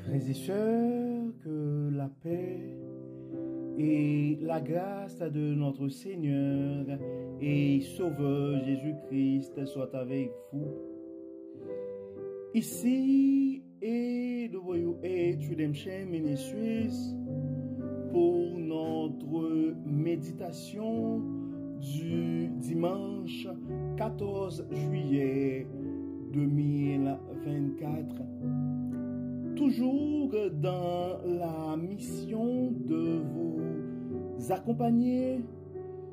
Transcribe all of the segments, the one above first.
Frères et sœurs, que la paix et la grâce de notre Seigneur et Sauveur Jésus-Christ soient avec vous. Ici est le Royaume Redemption Ministries pour notre méditation du dimanche 14 juillet 2024. Toujours dans la mission de vous accompagner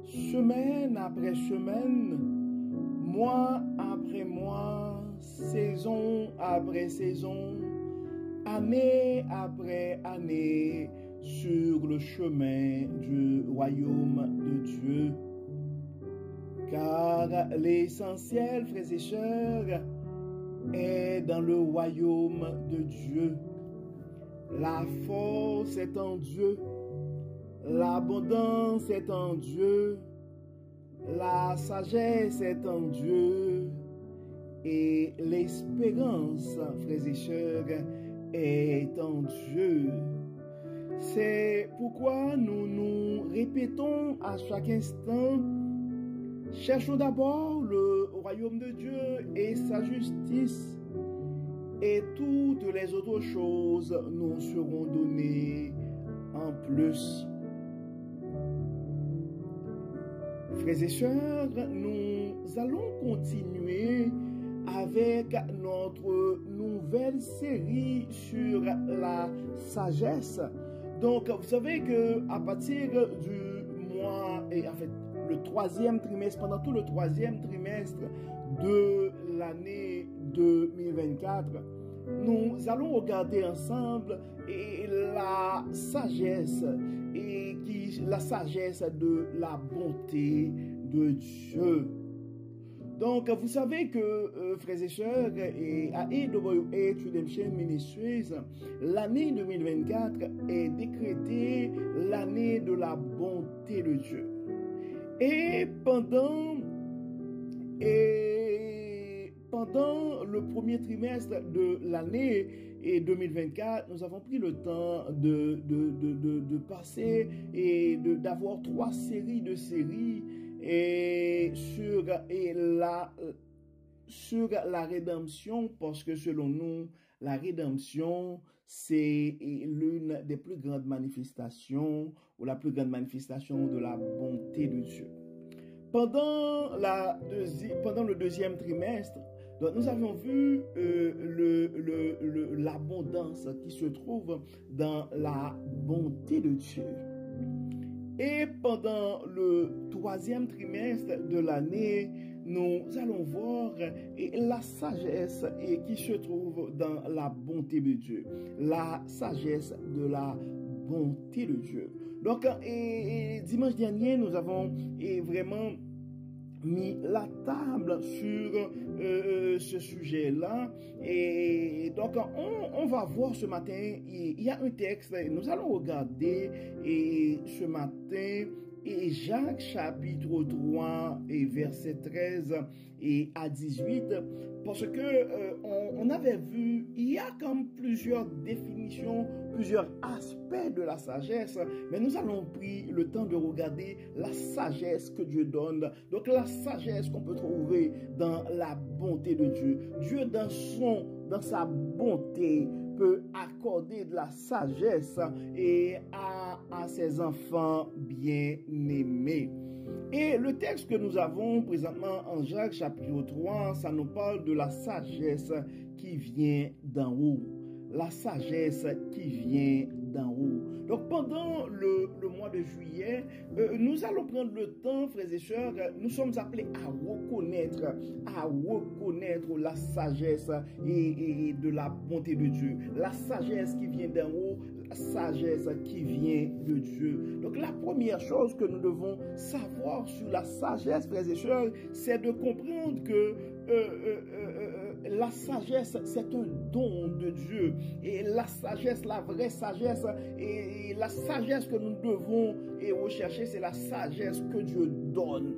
semaine après semaine, mois après mois, saison après saison, année après année, sur le chemin du royaume de Dieu. Car l'essentiel, frères et sœurs, est dans le royaume de Dieu. La force est en Dieu, l'abondance est en Dieu, la sagesse est en Dieu et l'espérance, frères et sœurs, est en Dieu. C'est pourquoi nous nous répétons à chaque instant: cherchons d'abord le royaume de Dieu et sa justice, et toutes les autres choses nous seront données en plus. Frères et sœurs, nous allons continuer avec notre nouvelle série sur la sagesse. Donc, vous savez que à partir du mois, et en fait, le troisième trimestre, pendant tout le troisième trimestre de l'année 2024, nous allons regarder ensemble la sagesse la sagesse de la bonté de Dieu. Donc, vous savez que, frères et sœurs, à AWH Redemption Ministries, l'année 2024 est décrétée l'année de la bonté de Dieu. Et pendant le premier trimestre de l'année 2024, nous avons pris le temps de passer et d'avoir trois séries de séries sur la rédemption, parce que selon nous, la rédemption, c'est l'une des plus grandes manifestations, ou la plus grande manifestation de la bonté de Dieu. Pendant le deuxième trimestre, donc nous avons vu l'abondance qui se trouve dans la bonté de Dieu. Et pendant le troisième trimestre de l'année, nous allons voir la sagesse qui se trouve dans la bonté de Dieu. La sagesse de la bonté de Dieu. Donc, dimanche dernier, nous avons vraiment mis la table sur ce sujet-là. Et donc, on va voir ce matin, il y a un texte, nous allons regarder ce matin, et Jacques chapitre 3 et verset 13 et à 18, parce que on avait vu, il y a comme plusieurs définitions, plusieurs aspects de la sagesse, mais nous allons prendre le temps de regarder la sagesse que Dieu donne. Donc la sagesse qu'on peut trouver dans la bonté de Dieu. Dieu dans sa bonté peut accorder de la sagesse et à ses enfants bien-aimés. Et le texte que nous avons présentement en Jacques chapitre 3, ça nous parle de la sagesse qui vient d'en haut. La sagesse qui vient d'en haut. Donc pendant le mois de juillet, nous allons prendre le temps, frères et sœurs, nous sommes appelés à reconnaître la sagesse et de la bonté de Dieu. La sagesse qui vient d'en haut, la sagesse qui vient de Dieu. Donc la première chose que nous devons savoir sur la sagesse, frères et sœurs, c'est de comprendre que la sagesse, c'est un don de Dieu. Et la sagesse, la vraie sagesse, et la sagesse que nous devons rechercher, c'est la sagesse que Dieu donne.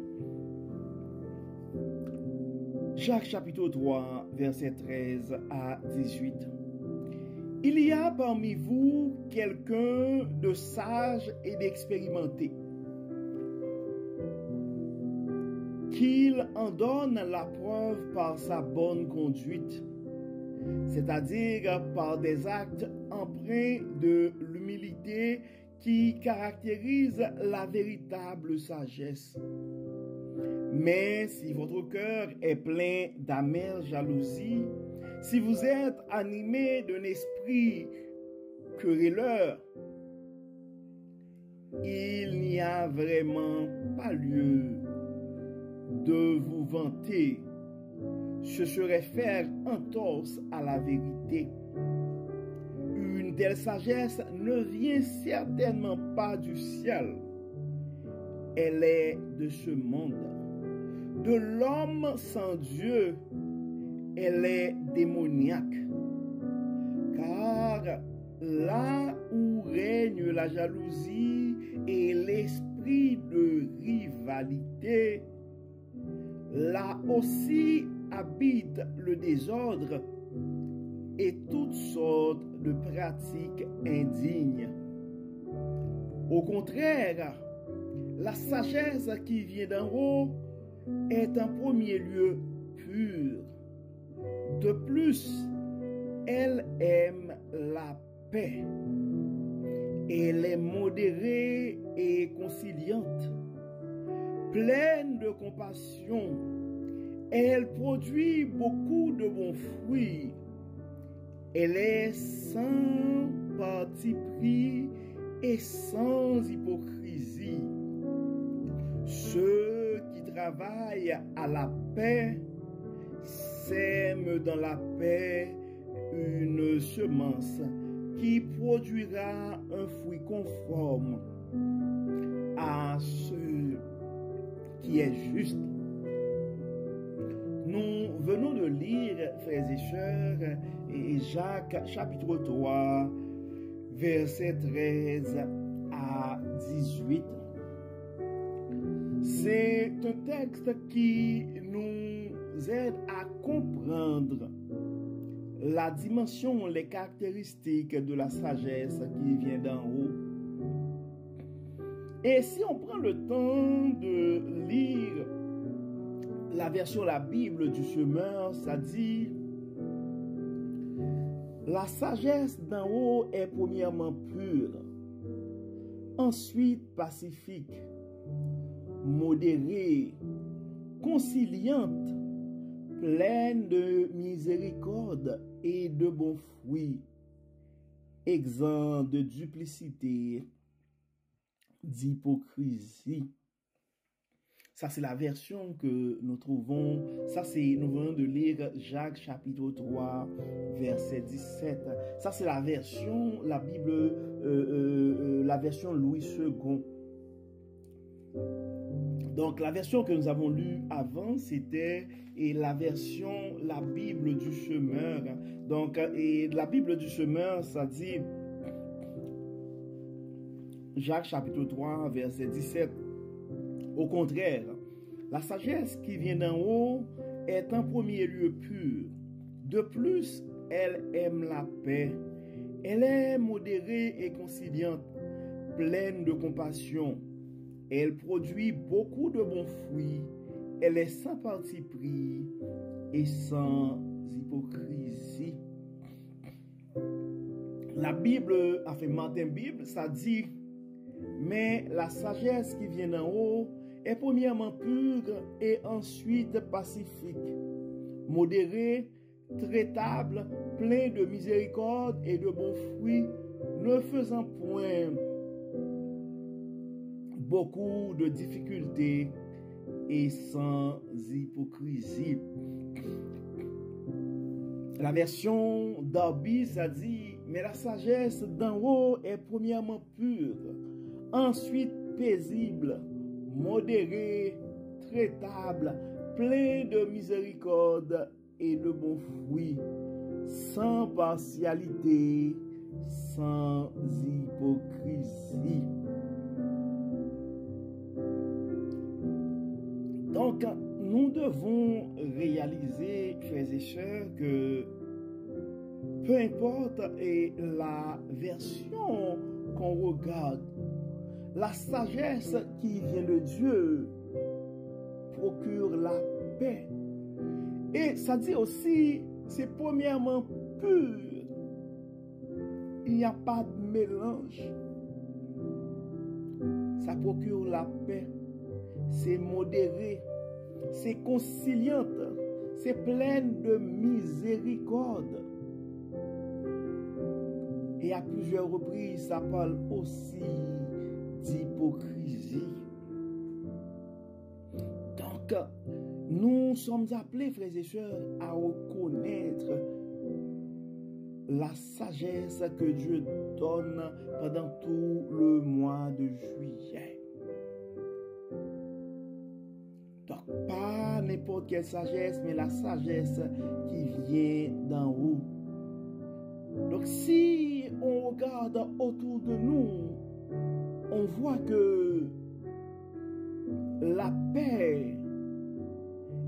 Jacques chapitre 3, verset 13 à 18. Il y a parmi vous quelqu'un de sage et d'expérimenté, qu'il en donne la preuve par sa bonne conduite, c'est-à-dire par des actes empreints de l'humilité qui caractérise la véritable sagesse. Mais si votre cœur est plein d'amère jalousie, si vous êtes animé d'un esprit querelleur, il n'y a vraiment pas lieu de vous vanter. Ce serait faire entorse à la vérité. Une telle sagesse ne vient certainement pas du ciel. Elle est de ce monde. De l'homme sans Dieu, elle est démoniaque. Car là où règne la jalousie et l'esprit de rivalité, là aussi habite le désordre et toutes sortes de pratiques indignes. Au contraire, la sagesse qui vient d'en haut est en premier lieu pure. De plus, elle aime la paix. Elle est modérée et conciliante, pleine de compassion. Elle produit beaucoup de bons fruits. Elle est sans parti pris et sans hypocrisie. Ceux qui travaillent à la paix sèment dans la paix une semence qui produira un fruit conforme à ce qui est juste. Nous venons de lire, frères et sœurs, Jacques chapitre 3, versets 13 à 18. C'est un texte qui nous aide à comprendre la dimension, les caractéristiques de la sagesse qui vient d'en haut. Et si on prend le temps de lire la version la Bible du semeur, ça dit: la sagesse d'en haut est premièrement pure, ensuite pacifique, modérée, conciliante, pleine de miséricorde et de bons fruits, exempt de duplicité, d'hypocrisie. Ça, c'est la version que nous trouvons. Ça, c'est, nous venons de lire Jacques chapitre 3, verset 17. Ça, c'est la version, la Bible, la version Louis II. Donc, la version que nous avons lue avant, c'était la version, la Bible du semeur. Donc, et la Bible du semeur, ça dit, Jacques chapitre 3, verset 17. Au contraire, la sagesse qui vient d'en haut est en premier lieu pure. De plus, elle aime la paix. Elle est modérée et conciliante, pleine de compassion. Elle produit beaucoup de bons fruits. Elle est sans parti pris et sans hypocrisie. La Bible, enfin Martin Bible, ça dit: mais la sagesse qui vient d'en haut est premièrement pure et ensuite pacifique, modérée, traitable, plein de miséricorde et de bons fruits, ne faisant point beaucoup de difficultés et sans hypocrisie. La version Darby, ça dit: mais la sagesse d'en haut est premièrement pure, ensuite paisible, modéré, traitable, plein de miséricorde et de bons fruits, sans partialité, sans hypocrisie. Donc, nous devons réaliser, frères et sœurs, que peu importe la version qu'on regarde, la sagesse qui vient de Dieu procure la paix. Et ça dit aussi, c'est premièrement pur. Il n'y a pas de mélange. Ça procure la paix. C'est modéré. C'est conciliante. C'est plein de miséricorde. Et à plusieurs reprises, ça parle aussi d'hypocrisie. Donc, nous sommes appelés, frères et sœurs, à reconnaître la sagesse que Dieu donne pendant tout le mois de juillet. Donc, pas n'importe quelle sagesse, mais la sagesse qui vient d'en haut. Donc, si on regarde autour de nous, on voit que la paix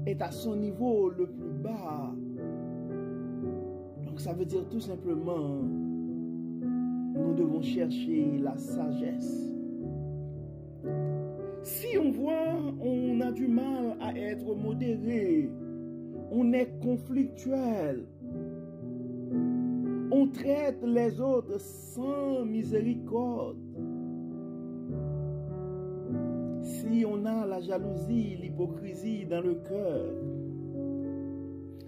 est à son niveau le plus bas. Donc, ça veut dire tout simplement, nous devons chercher la sagesse. Si on voit, on a du mal à être modéré, on est conflictuel, on traite les autres sans miséricorde. Si on a la jalousie, l'hypocrisie dans le cœur,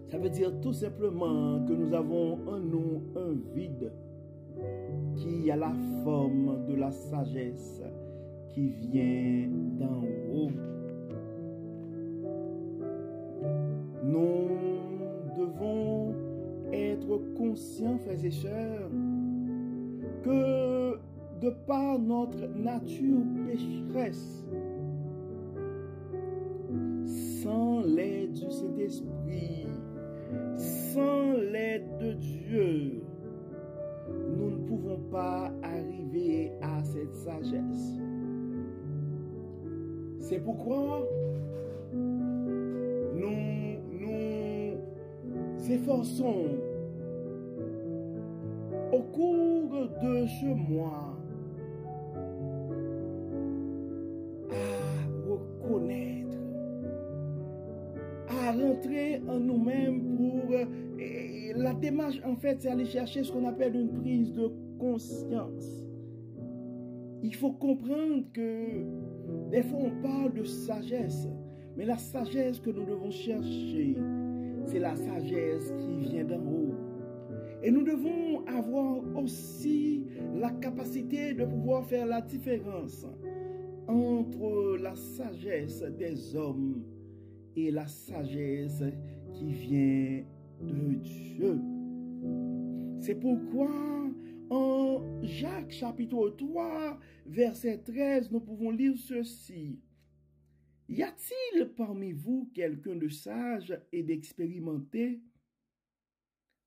ça veut dire tout simplement que nous avons en nous un vide qui a la forme de la sagesse qui vient d'en haut. Nous devons être conscients, frères et sœurs, que de par notre nature pécheresse, sans l'aide du Saint-Esprit, sans l'aide de Dieu, nous ne pouvons pas arriver à cette sagesse. C'est pourquoi nous nous efforçons au cours de ce mois à reconnaître, à rentrer en nous-mêmes pour... la démarche, en fait, c'est aller chercher ce qu'on appelle une prise de conscience. Il faut comprendre que des fois, on parle de sagesse, mais la sagesse que nous devons chercher, c'est la sagesse qui vient d'en haut. Et nous devons avoir aussi la capacité de pouvoir faire la différence entre la sagesse des hommes et la sagesse qui vient de Dieu. C'est pourquoi en Jacques chapitre 3, verset 13, nous pouvons lire ceci. Y a-t-il parmi vous quelqu'un de sage et d'expérimenté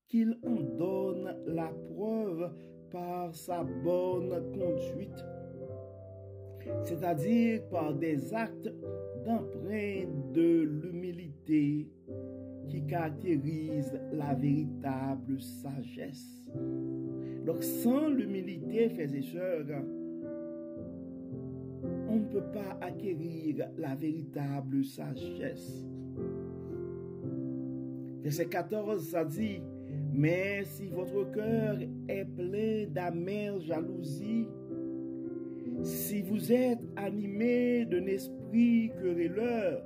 qu'il en donne la preuve par sa bonne conduite, c'est-à-dire par des actes d'empreinte de l'humilité qui caractérise la véritable sagesse. Donc, sans l'humilité, frères et sœurs, on ne peut pas acquérir la véritable sagesse. Verset 14, ça dit, « Mais si votre cœur est plein d'amère jalousie, si vous êtes animé d'un esprit querelleur,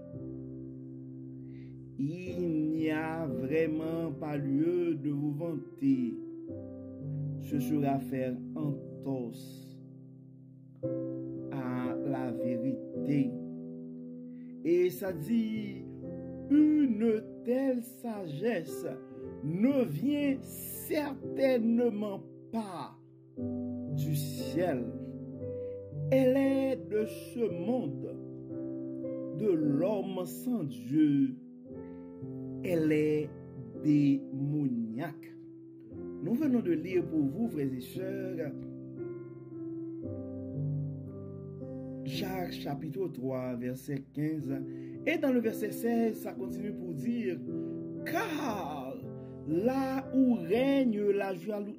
il n'y a vraiment pas lieu de vous vanter. Ce sera faire entorse à la vérité. » Et ça dit, une telle sagesse ne vient certainement pas du ciel. Elle est de ce monde, de l'homme sans Dieu. Elle est démoniaque. Nous venons de lire pour vous, frères et sœurs, Jacques chapitre 3, verset 15. Et dans le verset 16, ça continue pour dire, « Car là où règne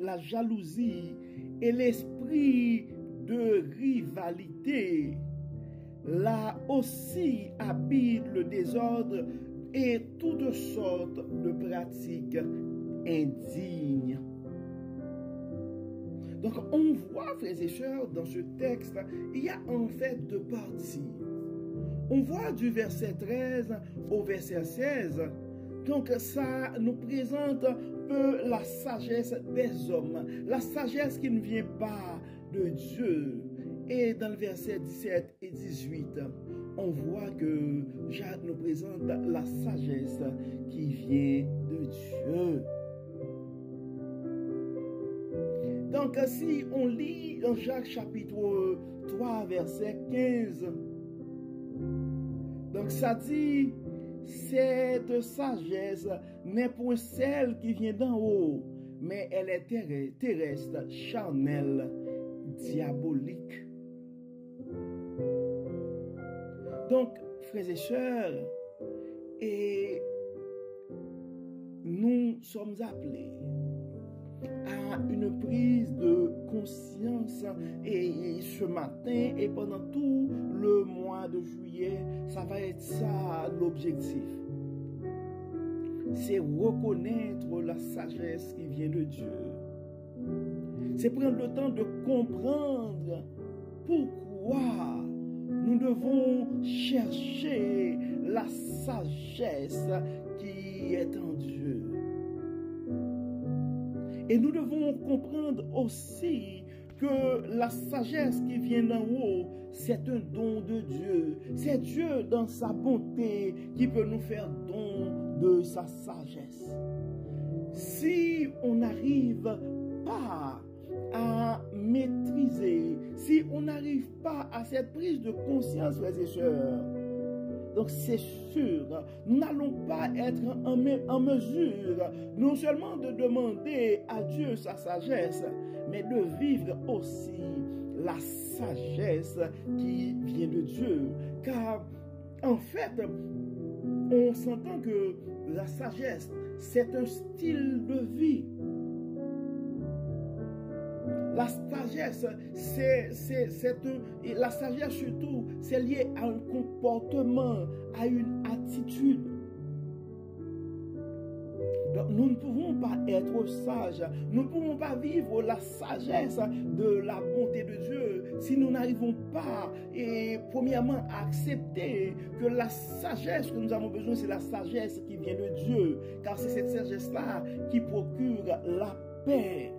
la jalousie et l'esprit de rivalité, là aussi habite le désordre et toutes sortes de pratiques indignes. Donc, on voit, frères et sœurs, dans ce texte, il y a en fait deux parties. On voit du verset 13 au verset 16. Donc, ça nous présente un peu la sagesse des hommes, la sagesse qui ne vient pas de Dieu. Et dans le verset 17 et 18, on voit que Jacques nous présente la sagesse qui vient de Dieu. Donc, si on lit dans Jacques chapitre 3, verset 15, donc ça dit, cette sagesse n'est point celle qui vient d'en haut, mais elle est terrestre, charnelle, diabolique. Donc, frères et sœurs, et nous sommes appelés à une prise de conscience et ce matin et pendant tout le mois de juillet, ça va être ça l'objectif. C'est reconnaître la sagesse qui vient de Dieu. C'est prendre le temps de comprendre pourquoi nous devons chercher la sagesse qui est en Dieu. Et nous devons comprendre aussi que la sagesse qui vient d'en haut, c'est un don de Dieu. C'est Dieu dans sa bonté qui peut nous faire don de sa sagesse. Si on n'arrive pas à maîtriser, si on n'arrive pas à cette prise de conscience, frères et sœurs, donc c'est sûr, nous n'allons pas être en mesure non seulement de demander à Dieu sa sagesse, mais de vivre aussi la sagesse qui vient de Dieu. Car en fait, on s'entend que la sagesse, c'est un style de vie. La sagesse, la sagesse surtout, c'est lié à un comportement, à une attitude. Donc, nous ne pouvons pas être sages, nous ne pouvons pas vivre la sagesse de la bonté de Dieu si nous n'arrivons pas, et premièrement, à accepter que la sagesse que nous avons besoin, c'est la sagesse qui vient de Dieu, car c'est cette sagesse-là qui procure la paix.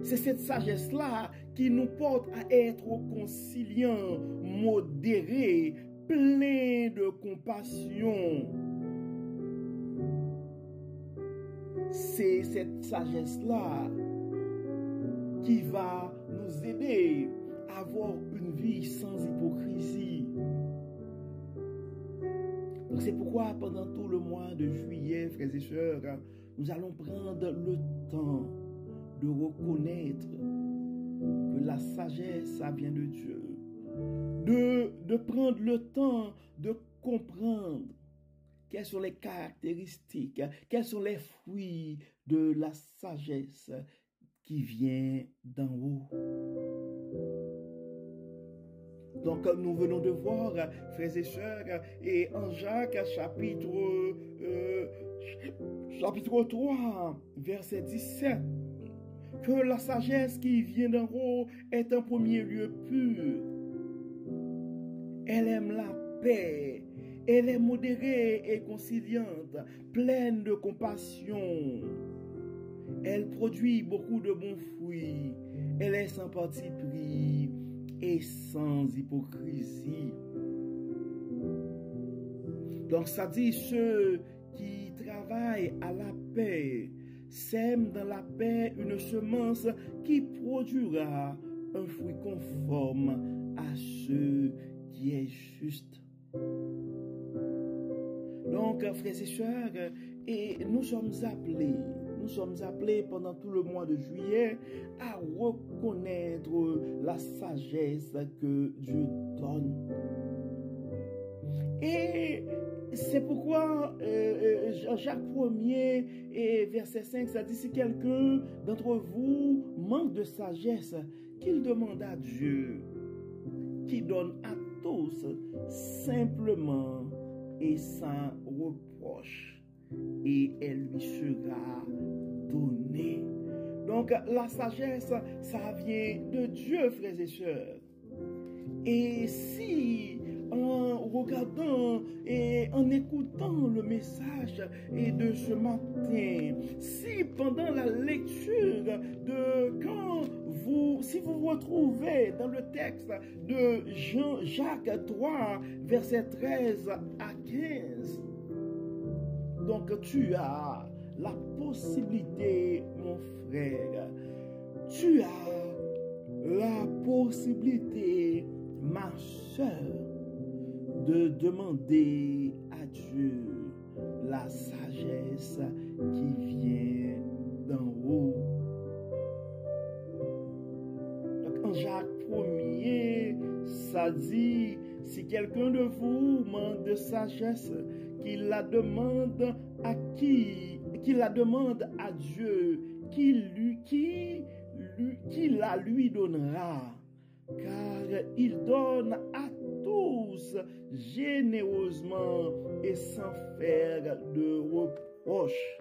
C'est cette sagesse-là qui nous porte à être conciliants, modérés, pleins de compassion. C'est cette sagesse-là qui va nous aider à avoir une vie sans hypocrisie. Donc c'est pourquoi pendant tout le mois de juillet, frères et sœurs, nous allons prendre le temps de reconnaître que la sagesse, ça vient de Dieu. De prendre le temps de comprendre quelles sont les caractéristiques, quels sont les fruits de la sagesse qui vient d'en haut. Donc, nous venons de voir, frères et sœurs, et en Jacques, chapitre 3, verset 17, que la sagesse qui vient d'en haut est en premier lieu pure. Elle aime la paix. Elle est modérée et conciliante, pleine de compassion. Elle produit beaucoup de bons fruits. Elle est sans parti pris et sans hypocrisie. Donc ça dit, ceux qui travaillent à la paix sème dans la paix une semence qui produira un fruit conforme à ce qui est juste. Donc, frères et sœurs, et nous sommes appelés pendant tout le mois de juillet à reconnaître la sagesse que Dieu donne. Et c'est pourquoi Jacques 1er et verset 5, ça dit, si quelqu'un d'entre vous manque de sagesse, qu'il demande à Dieu, qui donne à tous simplement et sans reproche, et elle lui sera donnée. Donc la sagesse, ça vient de Dieu, frères et sœurs. Et si en regardant et en écoutant le message et de ce matin, si pendant la lecture si vous vous retrouvez dans le texte de Jacques 3, verset 13 à 15, donc tu as la possibilité, mon frère, tu as la possibilité, ma soeur, de demander à Dieu la sagesse qui vient d'en haut. Donc en Jacques 1er, ça dit, si quelqu'un de vous manque de sagesse, qu'il la demande à qui? Qu'il la demande à Dieu, qui la lui donnera, car il donne à tous généreusement et sans faire de reproche.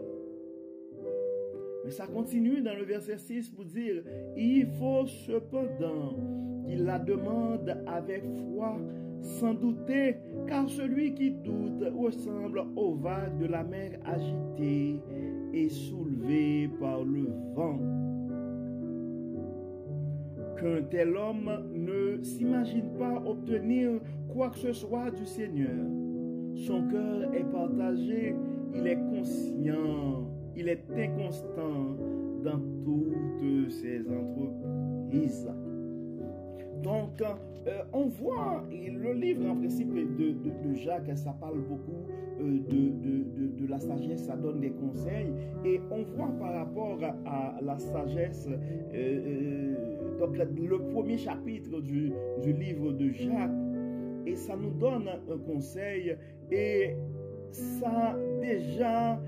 Mais ça continue dans le verset 6 pour dire, il faut cependant qu'il la demande avec foi, sans douter, car celui qui doute ressemble aux vagues de la mer agitée et soulevée par le vent. Qu'un tel homme ne s'imagine pas obtenir quoi que ce soit du Seigneur. Son cœur est partagé, il est conscient, il est inconstant dans toutes ses entreprises. Donc, on voit, le livre en principe de Jacques, ça parle beaucoup de la sagesse, ça donne des conseils. Et on voit par rapport à la sagesse, donc le premier chapitre du livre de Jacques, et ça nous donne un conseil, et ça déjà,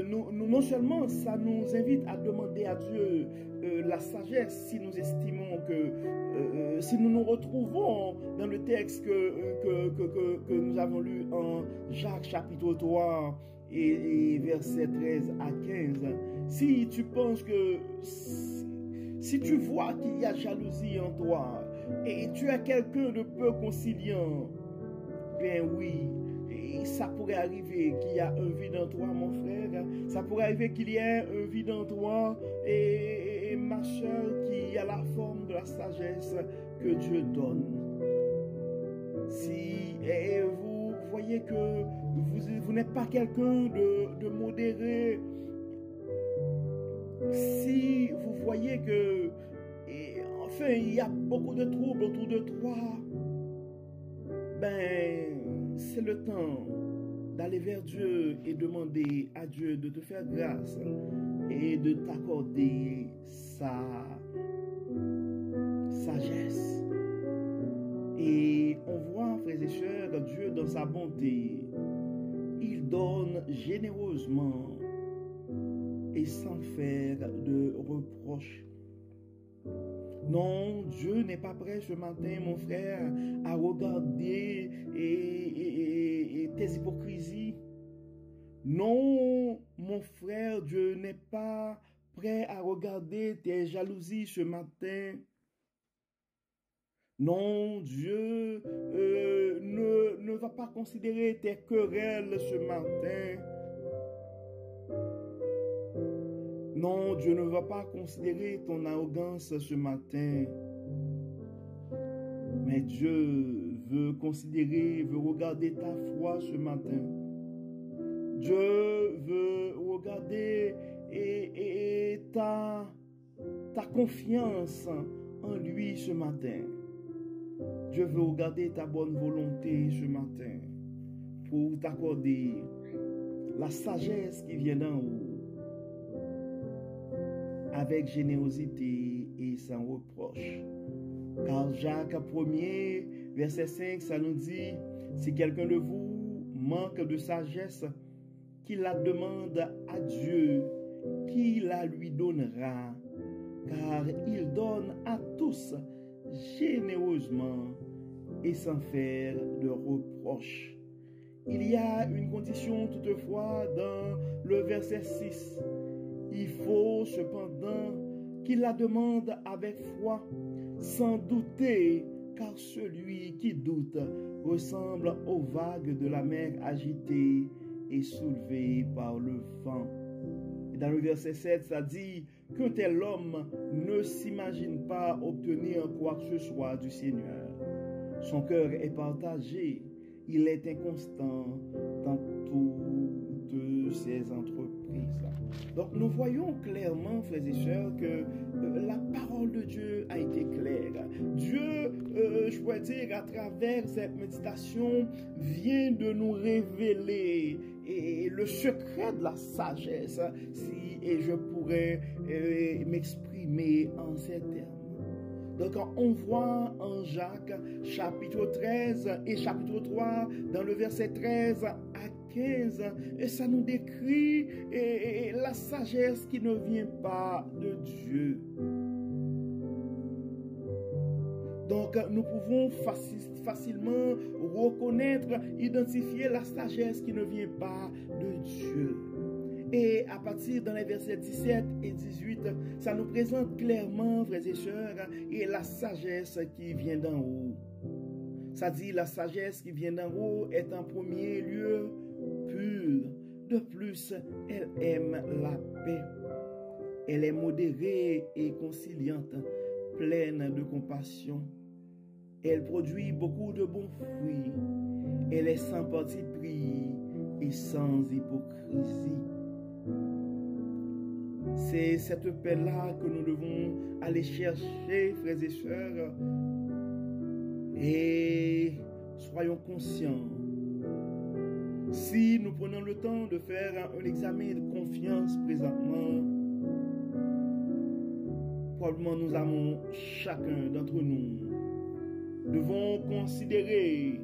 non seulement ça nous invite à demander à Dieu la sagesse, si nous estimons que, si nous nous retrouvons dans le texte que nous avons lu en Jacques chapitre 3 et versets 13 à 15, si tu penses que, si tu vois qu'il y a jalousie en toi, et tu es quelqu'un de peu conciliant, ben oui, et ça pourrait arriver qu'il y a un vide en toi, mon frère. Ça pourrait arriver qu'il y ait un vide en toi, et ma soeur, qui a la forme de la sagesse que Dieu donne. Si vous voyez que vous n'êtes pas quelqu'un de modéré, si vous voyez que, enfin, il y a beaucoup de troubles autour de toi, ben, c'est le temps d'aller vers Dieu et demander à Dieu de te faire grâce et de t'accorder sa sagesse. Et on voit, frères et sœurs, Dieu dans sa bonté, il donne généreusement et sans faire de reproches. Non, Dieu n'est pas prêt ce matin, mon frère, à regarder tes hypocrisies. Non, mon frère, Dieu n'est pas prêt à regarder tes jalousies ce matin. Non, Dieu ne va pas considérer tes querelles ce matin. Non, Dieu ne va pas considérer ton arrogance ce matin. Mais Dieu veut regarder ta foi ce matin. Dieu veut regarder ta confiance en lui ce matin. Dieu veut regarder ta bonne volonté ce matin pour t'accorder la sagesse qui vient d'en haut, avec générosité et sans reproche. Car Jacques 1er, verset 5, ça nous dit, si quelqu'un de vous manque de sagesse, qu'il la demande à Dieu, qui la lui donnera, car il donne à tous généreusement et sans faire de reproche. Il y a une condition toutefois dans le verset 6. Il faut cependant qu'il la demande avec foi, sans douter, car celui qui doute ressemble aux vagues de la mer agitée et soulevée par le vent. Et dans le verset 7, ça dit qu'un tel homme ne s'imagine pas obtenir quoi que ce soit du Seigneur. Son cœur est partagé, il est inconstant dans toutes ses entreprises. Donc nous voyons clairement, frères et sœurs, que la parole de Dieu a été claire. Dieu, je pourrais dire, à travers cette méditation, vient de nous révéler et le secret de la sagesse, et je pourrais m'exprimer en ces termes. Donc, on voit en Jacques, chapitre 13 et chapitre 3, dans le verset 13 à 15, et ça nous décrit la sagesse qui ne vient pas de Dieu. Donc, nous pouvons facilement reconnaître, identifier la sagesse qui ne vient pas de Dieu. Et à partir dans les versets 17 et 18, ça nous présente clairement, frères et sœurs, et la sagesse qui vient d'en haut. Ça dit, la sagesse qui vient d'en haut est en premier lieu pure. De plus, elle aime la paix. Elle est modérée et conciliante, pleine de compassion. Elle produit beaucoup de bons fruits. Elle est sans parti pris et sans hypocrisie. C'est cette paix-là que nous devons aller chercher, frères et sœurs. Et soyons conscients. Si nous prenons le temps de faire un examen de confiance présentement, probablement nous avons chacun d'entre nous devons considérer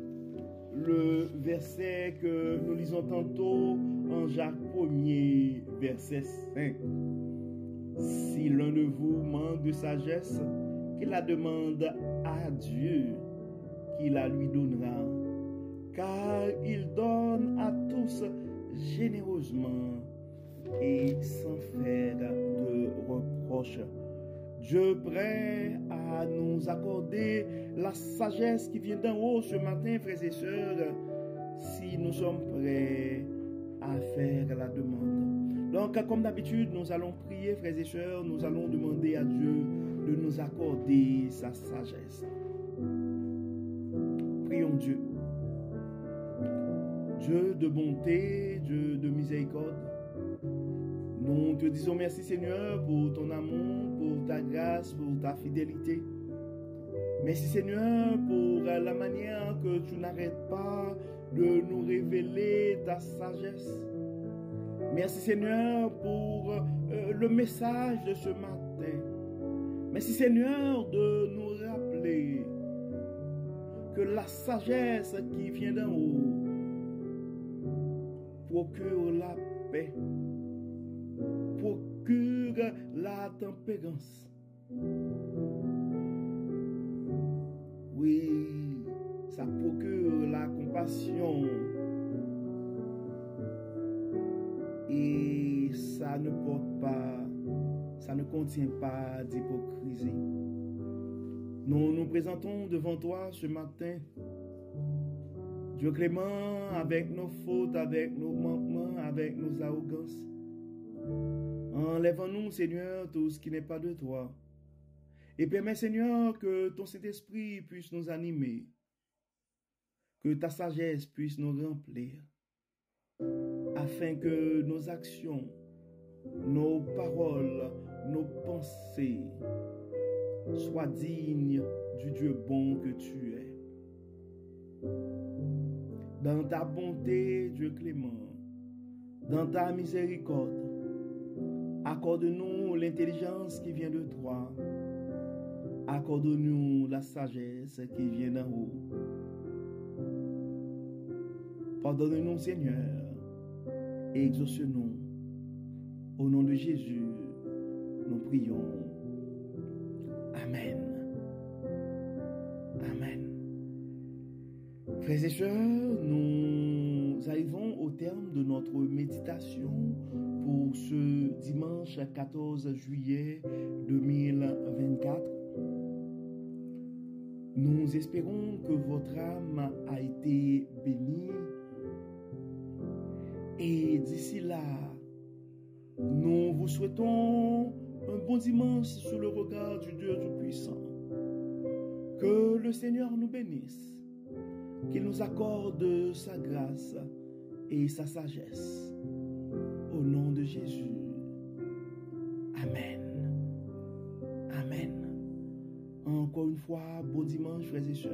le verset que nous lisons tantôt en Jacques 1er, verset 5. Si l'un de vous manque de sagesse, qu'il la demande à Dieu, qu'il la lui donnera, car il donne à tous généreusement et sans faire de reproche. Dieu prêt à nous accorder la sagesse qui vient d'en haut ce matin, frères et sœurs, si nous sommes prêts à faire la demande. Donc, comme d'habitude, nous allons prier, frères et sœurs, nous allons demander à Dieu de nous accorder sa sagesse. Prions Dieu. Dieu de bonté, Dieu de miséricorde, nous te disons merci Seigneur pour ton amour, pour ta grâce, pour ta fidélité. Merci Seigneur pour la manière que tu n'arrêtes pas de nous révéler ta sagesse. Merci Seigneur pour le message de ce matin. Merci Seigneur de nous rappeler que la sagesse qui vient d'en haut procure la paix, procure la tempérance. Oui, ça procure la compassion. Et ça ne porte pas, ça ne contient pas d'hypocrisie. Nous nous présentons devant toi ce matin, Dieu clément, avec nos fautes, avec nos manquements, avec nos arrogances. Enlève-nous, Seigneur, tout ce qui n'est pas de toi. Et permets, Seigneur, que ton Saint-Esprit puisse nous animer, que ta sagesse puisse nous remplir, afin que nos actions, nos paroles, nos pensées soient dignes du Dieu bon que tu es. Dans ta bonté, Dieu clément, dans ta miséricorde, accorde-nous l'intelligence qui vient de toi. Accorde-nous la sagesse qui vient d'en haut. Pardonne-nous, Seigneur, et exauce-nous. Au nom de Jésus, nous prions. Amen. Amen. Frères et sœurs, nous arrivons au terme de notre méditation pour ce dimanche 14 juillet 2024. Nous espérons que votre âme a été bénie. Et d'ici là, nous vous souhaitons un bon dimanche sous le regard du Dieu Tout-Puissant. Que le Seigneur nous bénisse, qu'il nous accorde sa grâce et sa sagesse. Au nom de Jésus. Amen. Amen. Encore une fois, bon dimanche, frères et sœurs.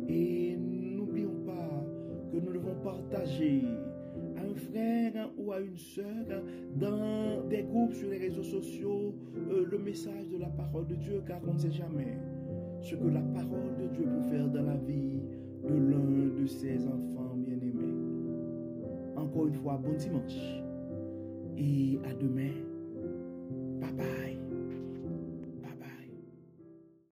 Et n'oublions pas que nous devons partager à un frère ou à une sœur dans des groupes sur les réseaux sociaux le message de la parole de Dieu, car on ne sait jamais ce que la parole de Dieu peut faire dans la vie de l'un de ses enfants bien-aimés. Encore une fois, bon dimanche et à demain.